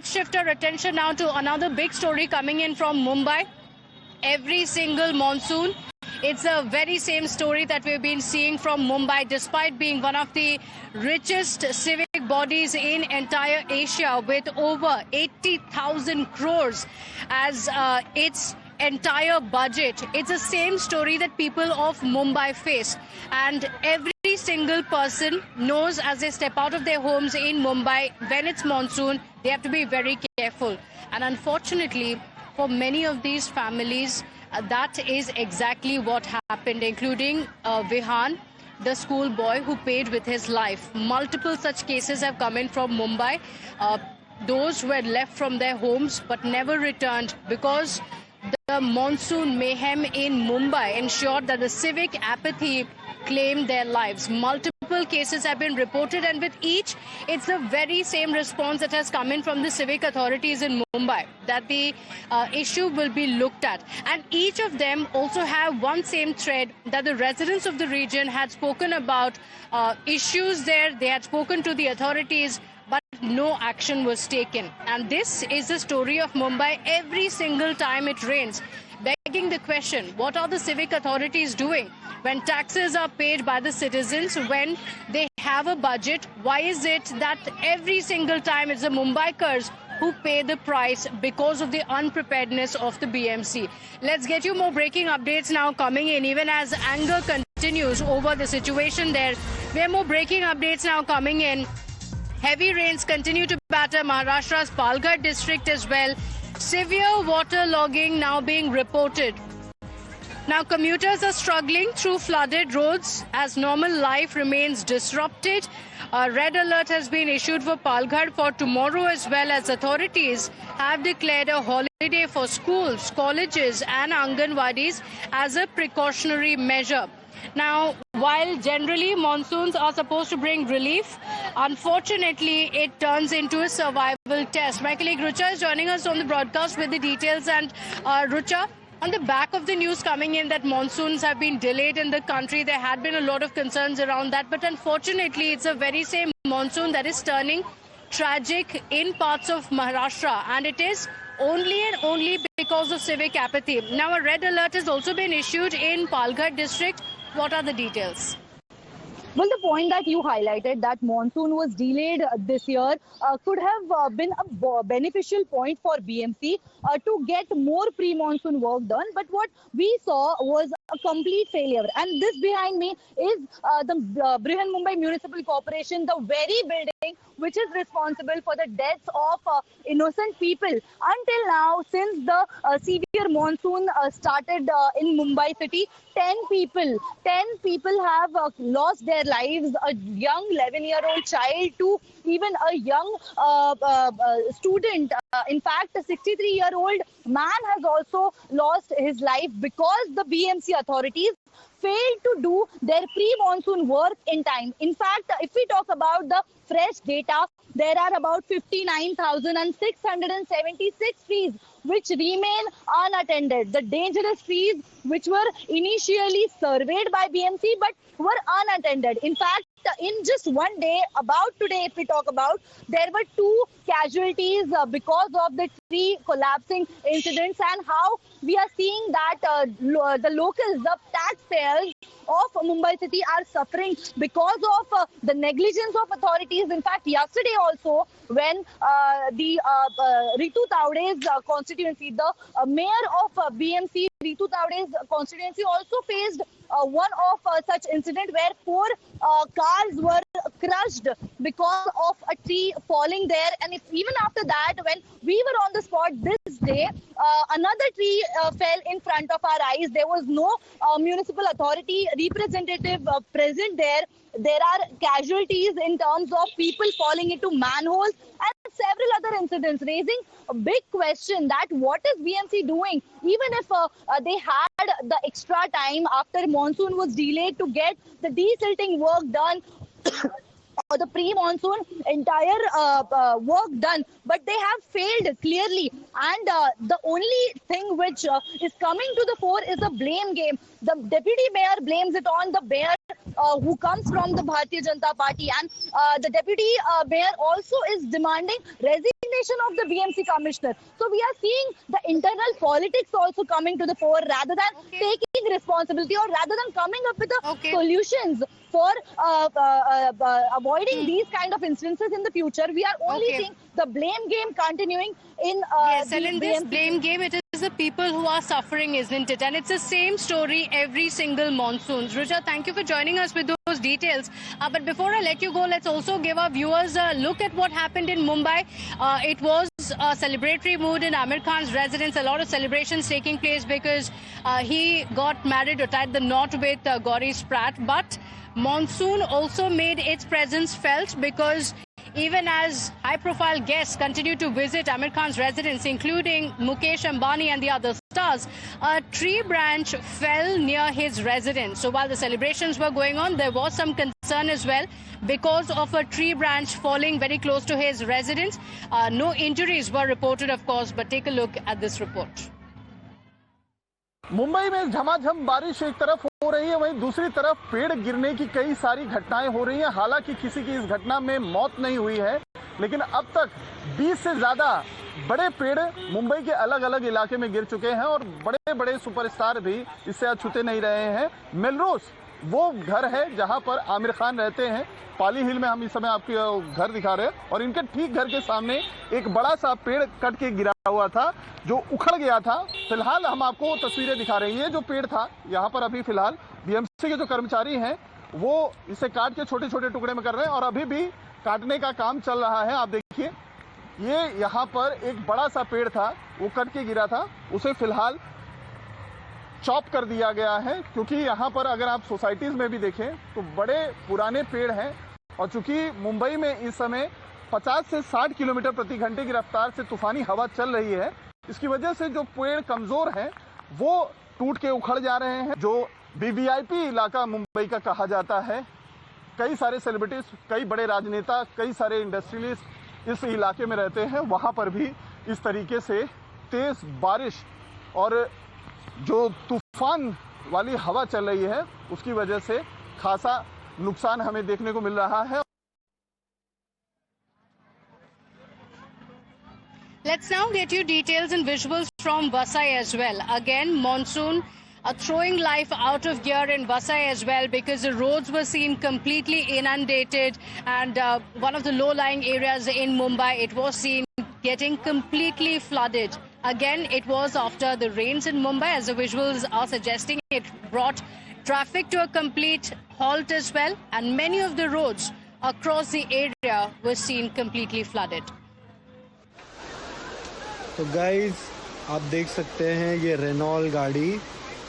let's shift our attention now to another big story coming in from Mumbai. Every single monsoon, it's a very same story that we've been seeing from Mumbai, despite being one of the richest civic bodies in entire Asia with over 80,000 crores as its entire budget. It's the same story that people of Mumbai face, and every single person knows as they step out of their homes in Mumbai when it's monsoon, they have to be very careful. And unfortunately, for many of these families, that is exactly what happened, including Vihan, the schoolboy who paid with his life. Multiple such cases have come in from Mumbai. Those were left from their homes but never returned because the monsoon mayhem in Mumbai ensured that the civic apathy claimed their lives. Multiple cases have been reported, and with each, it's the very same response that has come in from the civic authorities in Mumbai, that the issue will be looked at. And each of them also have one same thread, that the residents of the region had spoken about issues there. They had spoken to the authorities, but no action was taken. And this is the story of Mumbai every single time it rains, begging the question, what are the civic authorities doing? When taxes are paid by the citizens, when they have a budget, why is it that every single time it's the Mumbaikars who pay the price because of the unpreparedness of the BMC? Let's get you more breaking updates now coming in, even as anger continues over the situation there. We have more breaking updates now coming in. Heavy rains continue to batter Maharashtra's Palghar district as well. Severe water logging now being reported. Now, commuters are struggling through flooded roads as normal life remains disrupted. A red alert has been issued for Palghar for tomorrow, as well as authorities have declared a holiday for schools, colleges and Anganwadis as a precautionary measure. Now, while generally monsoons are supposed to bring relief, unfortunately, it turns into a survival test. My colleague Rucha is joining us on the broadcast with the details. And Rucha, on the back of the news coming in that monsoons have been delayed in the country, there had been a lot of concerns around that. But unfortunately, it's a very same monsoon that is turning tragic in parts of Maharashtra. And it is only and only because of civic apathy. Now, a red alert has also been issued in Palghar district. What are the details? Well, the point that you highlighted, that monsoon was delayed this year, could have been a beneficial point for BMC to get more pre-monsoon work done. But what we saw was a complete failure. And this behind me is the Brihan Mumbai Municipal Corporation, the very building which is responsible for the deaths of innocent people. Until now, since the severe monsoon started in Mumbai city, 10 people have lost their lives, a young 11-year-old child to even a young student. In fact, a 63-year-old man has also lost his life because the BMC authorities failed to do their pre-monsoon work in time. In fact, if we talk about the fresh data, there are about 59,676 trees which remain unattended. The dangerous trees which were initially surveyed by BMC but were unattended. In fact, in just one day, about today, if we talk about, there were 2 casualties because of the tree collapsing incidents, and how we are seeing that the locals, the taxpayers of Mumbai city are suffering because of the negligence of authorities. In fact, yesterday also, when the Ritu Taude's constituency, the mayor of BMC, Ritu Taude's constituency, also faced one of such incident where 4 cars were crushed because of a tree falling there. And even after that, when we were on the spot this day, another tree fell in front of our eyes. There was no municipal authority representative present there. There are casualties in terms of people falling into manholes and several other incidents, raising a big question that what is BMC doing? Even if they had the extra time after monsoon was delayed to get the desilting work done, or the pre-monsoon entire work done, but they have failed clearly. And the only thing which is coming to the fore is a blame game. The deputy mayor blames it on the mayor who comes from the Bharatiya Janata Party, and the deputy mayor also is demanding resignation reputation of the BMC commissioner. So we are seeing the internal politics also coming to the fore rather than taking responsibility or rather than coming up with the solutions for avoiding these kind of instances in the future. We are only seeing the blame game continuing in yes, and in this blame game, it is the people who are suffering, isn't it? And it's the same story every single monsoon. Rucha, thank you for joining us with those details. But before I let you go, let's also give our viewers a look at what happened in Mumbai. It was a celebratory mood in Amir Khan's residence. A lot of celebrations taking place because he got married or tied the knot with Gauri Sprat. But monsoon also made its presence felt because even as high-profile guests continue to visit Amir Khan's residence, including Mukesh Ambani and the other stars, a tree branch fell near his residence. So while the celebrations were going on, there was some concern as well because of a tree branch falling very close to his residence. No injuries were reported, of course, but take a look at this report. Mumbai में झमाझम बारिश एक तरफ हो रही है, वहीं दूसरी तरफ पेड़ गिरने की कई सारी घटनाएं हो रही हैं। हालांकि किसी की इस घटना में मौत नहीं हुई है, लेकिन अब तक 20 से ज्यादा बड़े पेड़ मुंबई के अलग अलग इलाके में गिर चुके हैं और बड़े बड़े सुपरस्टार भी इससे अछूते नहीं रहे हैं। मेलरोज वो घर है जहां पर आमिर खान रहते हैं। पाली हिल में हम इस समय आपको घर दिखा रहे हैं और इनके ठीक घर के सामने एक बड़ा सा पेड़ कट के गिरा हुआ था जो उखड़ गया था। फिलहाल हम आपको तस्वीरें दिखा रहे हैं। ये जो पेड़ था यहाँ पर अभी फिलहाल बीएमसी के जो कर्मचारी हैं वो इसे काट के छोटे छोटे टुकड़े में कर रहे हैं और अभी भी काटने का काम चल रहा है। आप देखिए, ये यहाँ पर एक बड़ा सा पेड़ था, वो कट के गिरा था, उसे फिलहाल चॉप कर दिया गया है क्योंकि यहाँ पर अगर आप सोसाइटीज में भी देखें तो बड़े पुराने पेड़ हैं और चूंकि मुंबई में इस समय 50 से 60 किलोमीटर प्रति घंटे की रफ्तार से तूफानी हवा चल रही है, इसकी वजह से जो पेड़ कमजोर हैं वो टूट के उखड़ जा रहे हैं। जो वीवीआईपी इलाका मुंबई का कहा जाता है, कई सारे सेलिब्रिटीज, कई बड़े राजनेता, कई सारे इंडस्ट्रियलिस्ट इस इलाके में रहते हैं, वहां पर भी इस तरीके से तेज बारिश और जो तूफान वाली हवा चल रही है उसकी वजह से खासा नुकसान हमें देखने को मिल रहा है। Let's now get you details and visuals from Vasai as well. Again, monsoon throwing life out of gear in Vasai as well because the roads were seen completely inundated and one of the low-lying areas in Mumbai, it was seen getting completely flooded. Again, it was after the rains in Mumbai, as the visuals are suggesting. It brought traffic to a complete halt as well, and many of the roads across the area were seen completely flooded. तो guys, आप देख सकते हैं ये Renault गाड़ी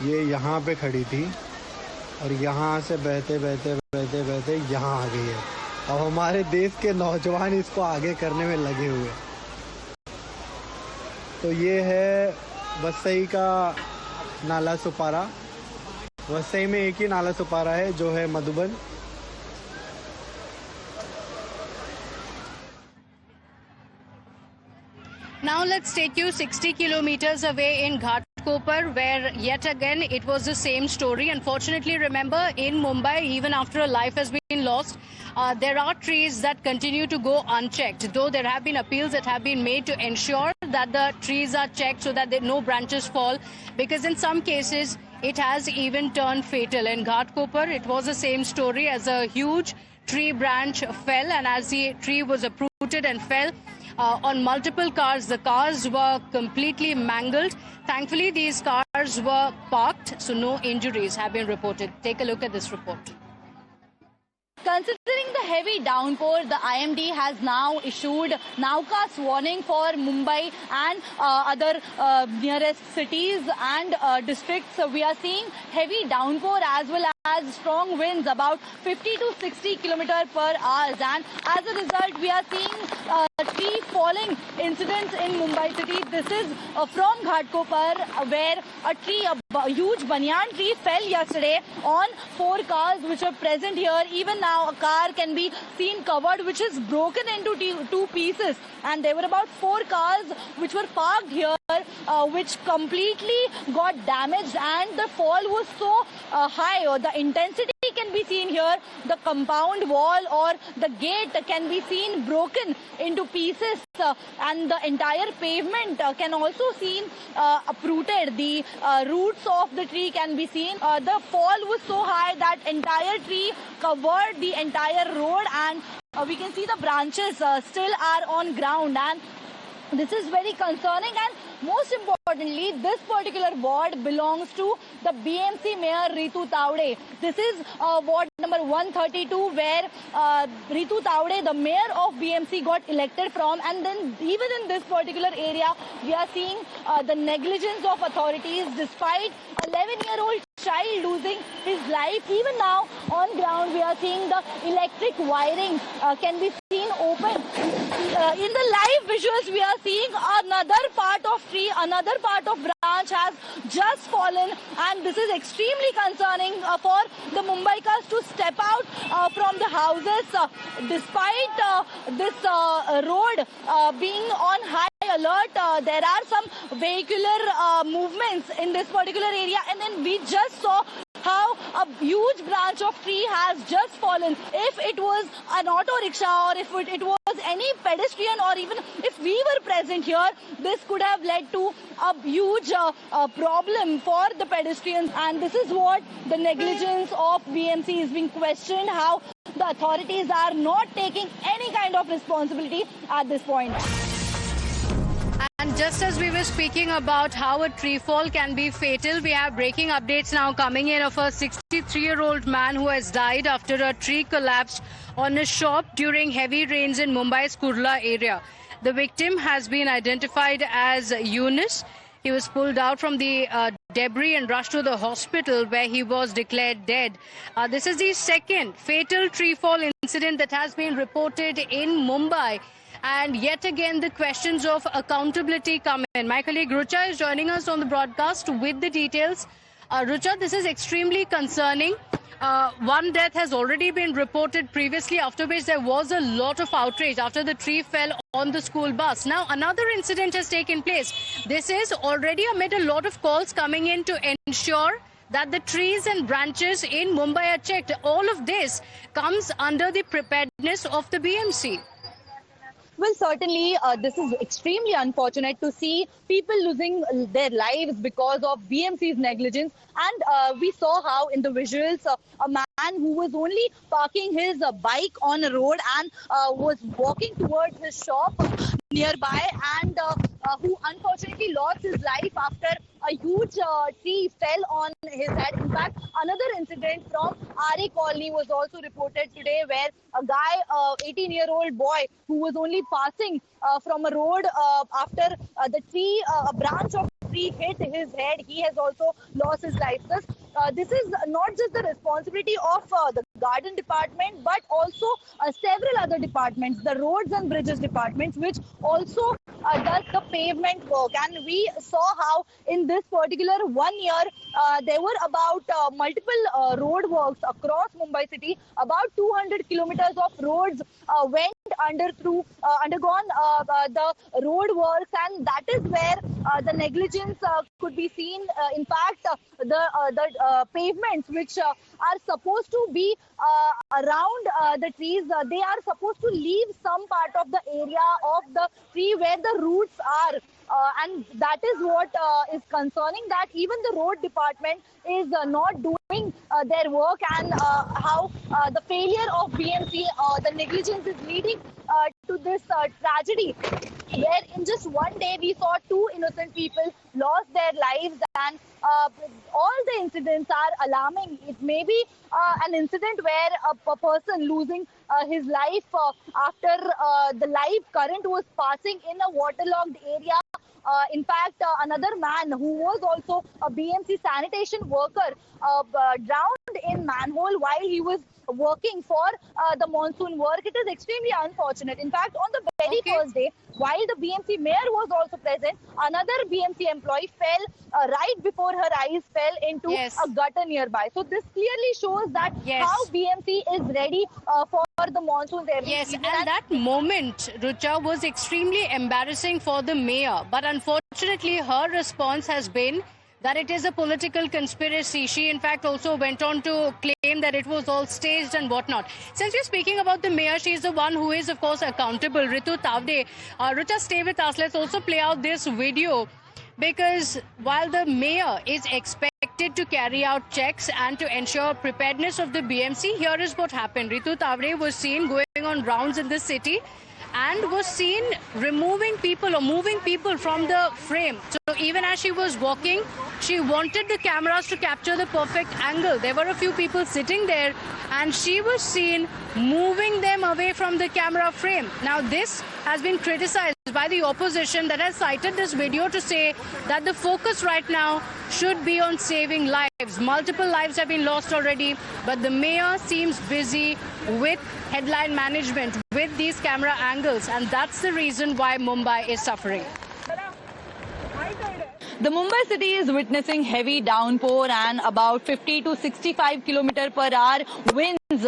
ये यहाँ पे खड़ी थी और यहाँ से बहते बहते बहते बहते यहाँ आ गई है। अब हमारे देश के नौजवान इसको आगे करने में लगे हुए हैं। तो ये है वसई का नाला सुपारा। वसई में एक ही नाला सुपारा है जो है Madhuban. Now let's take you 60 kilometers away in Ghatkopar, where yet again it was the same story. Unfortunately, remember, in Mumbai, even after a life has been lost, there are trees that continue to go unchecked, though there have been appeals that have been made to ensure that the trees are checked so that no branches fall, because in some cases it has even turned fatal. In Ghatkopar, it was the same story as a huge tree branch fell, and as the tree was uprooted and fell on multiple cars, the cars were completely mangled. Thankfully, these cars were parked, so no injuries have been reported. Take a look at this report. Considering the heavy downpour, the IMD has now issued nowcast warning for Mumbai and other nearest cities and districts. So we are seeing heavy downpour as well as strong winds, about 50 to 60 kilometers per hour. And as a result, we are seeing tree falling incidents in Mumbai city. This is from Ghatkopar, where a huge banyan tree fell yesterday on 4 cars which are present here. Even now, a car can be seen covered, which is broken into 2 pieces. And there were about 4 cars which were parked here, which completely got damaged. And the fall was so high, or the intensity can be seen here. The compound wall or the gate can be seen broken into pieces, and the entire pavement can also seen uprooted. The roots of the tree can be seen. The fall was so high that entire tree covered the entire road, and we can see the branches still are on ground, and this is very concerning. And most importantly, this particular ward belongs to the BMC Mayor Ritu Taude. This is ward number 132, where Ritu Taude, the mayor of BMC, got elected from. And then even in this particular area, we are seeing the negligence of authorities, despite 11-year-old child losing his life. Even now on ground, we are seeing the electric wiring can be seen open. In the live visuals, we are seeing another part of tree, another part of branch has just fallen, and this is extremely concerning for the Mumbaikas to step out from the houses, despite this road being on high alert. There are some vehicular movements in this particular area, and then we just saw how a huge branch of tree has just fallen. If it was an auto rickshaw, or if it was any pedestrian, or even if we were present here, this could have led to a huge problem for the pedestrians. And this is what the negligence of BMC is being questioned, how the authorities are not taking any kind of responsibility at this point. And just as we were speaking about how a tree fall can be fatal, we have breaking updates now coming in of a 63-year-old man who has died after a tree collapsed on a shop during heavy rains in Mumbai's Kurla area. The victim has been identified as Yunus. He was pulled out from the debris and rushed to the hospital, where he was declared dead. This is the second fatal tree fall incident that has been reported in Mumbai. And yet again, the questions of accountability come in. My colleague Rucha is joining us on the broadcast with the details. Rucha, this is extremely concerning. One death has already been reported previously, after which there was a lot of outrage after the tree fell on the school bus. Now, another incident has taken place. This is already amid a lot of calls coming in to ensure that the trees and branches in Mumbai are checked. All of this comes under the preparedness of the BMC. Well, certainly, this is extremely unfortunate to see people losing their lives because of BMC's negligence. And we saw how in the visuals, a man who was only parking his bike on a road and was walking towards his shop nearby, and who unfortunately lost his life after a huge tree fell on his head. In fact, another incident from RA Colony was also reported today, where a guy, 18-year-old boy, who was only passing from a road after the tree, a branch of tree hit his head, he has also lost his life. Thus, this is not just the responsibility of the garden department, but also several other departments, the roads and bridges departments, which also does the pavement work. And we saw how in this particular 1 year, there were about multiple road works across Mumbai city. About 200 kilometers of roads went undergone the road works, and that is where the negligence could be seen. In fact, the pavements which are supposed to be around the trees, they are supposed to leave some part of the area of the tree where the roots are. And that is what is concerning, that even the road department is not doing their work, and how the failure of BMC, the negligence is leading to this tragedy, where in just one day we saw 2 innocent people lost their lives. And all the incidents are alarming. It may be an incident where a person losing his life after the live current was passing in a waterlogged area. In fact, another man who was also a BMC sanitation worker drowned in manhole while he was working for the monsoon work. It is extremely unfortunate. In fact, on the very first day, while the BMC mayor was also present, another BMC employee fell right before her eyes, fell into a gutter nearby. So this clearly shows that how BMC is ready for the monsoons every season. And that moment, Rucha, was extremely embarrassing for the mayor. But unfortunately, her response has been that it is a political conspiracy. She, in fact, also went on to claim claim that it was all staged and whatnot. Since we're speaking about the mayor, she's the one who is, of course, accountable. Ritu Tavde. Rucha, stay with us. Let's also play out this video, because while the mayor is expected to carry out checks and to ensure preparedness of the BMC, here is what happened. Ritu Tavde was seen going on rounds in the city and was seen removing people or moving people from the frame. So even as she was walking, she wanted the cameras to capture the perfect angle. There were a few people sitting there and she was seen moving them away from the camera frame. Now this has been criticized by the opposition that has cited this video to say that the focus right now should be on saving lives. Multiple lives have been lost already, but the mayor seems busy with headline management, with these camera angles, and that's the reason why Mumbai is suffering. The Mumbai city is witnessing heavy downpour and about 50 to 65 km/h winds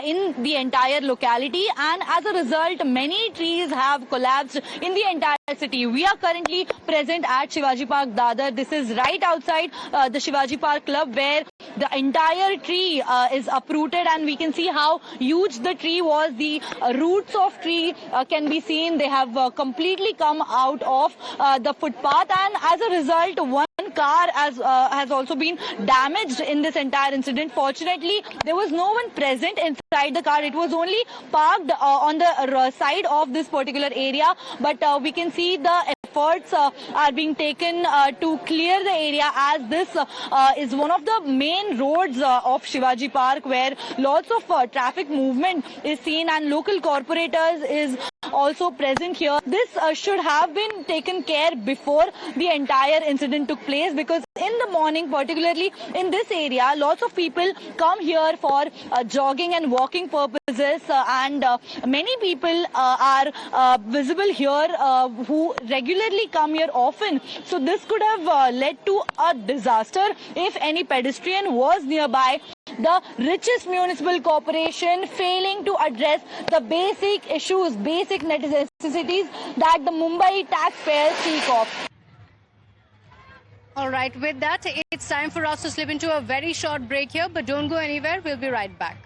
in the entire locality, and as a result many trees have collapsed in the entire city. We are currently present at Shivaji Park, Dadar. This is right outside the Shivaji Park Club, where the entire tree is uprooted, and we can see how huge the tree was. The roots of tree can be seen. They have completely come out of the footpath, and as a result one car has also been damaged in this entire incident. Fortunately, there was no one present inside the car. It was only parked on the side of this particular area, but we can see the efforts are being taken to clear the area, as this is one of the main roads of Shivaji Park, where lots of traffic movement is seen, and local corporators is also present here. This should have been taken care before the entire incident took place, because in the morning, particularly in this area, lots of people come here for jogging and walking purposes, and many people are visible here who regularly come here often. So this could have led to a disaster if any pedestrian was nearby. The richest municipal corporation failing to address the basic issues, basic necessities that the Mumbai taxpayers seek of. All right, with that, it's time for us to slip into a very short break here, but don't go anywhere. We'll be right back.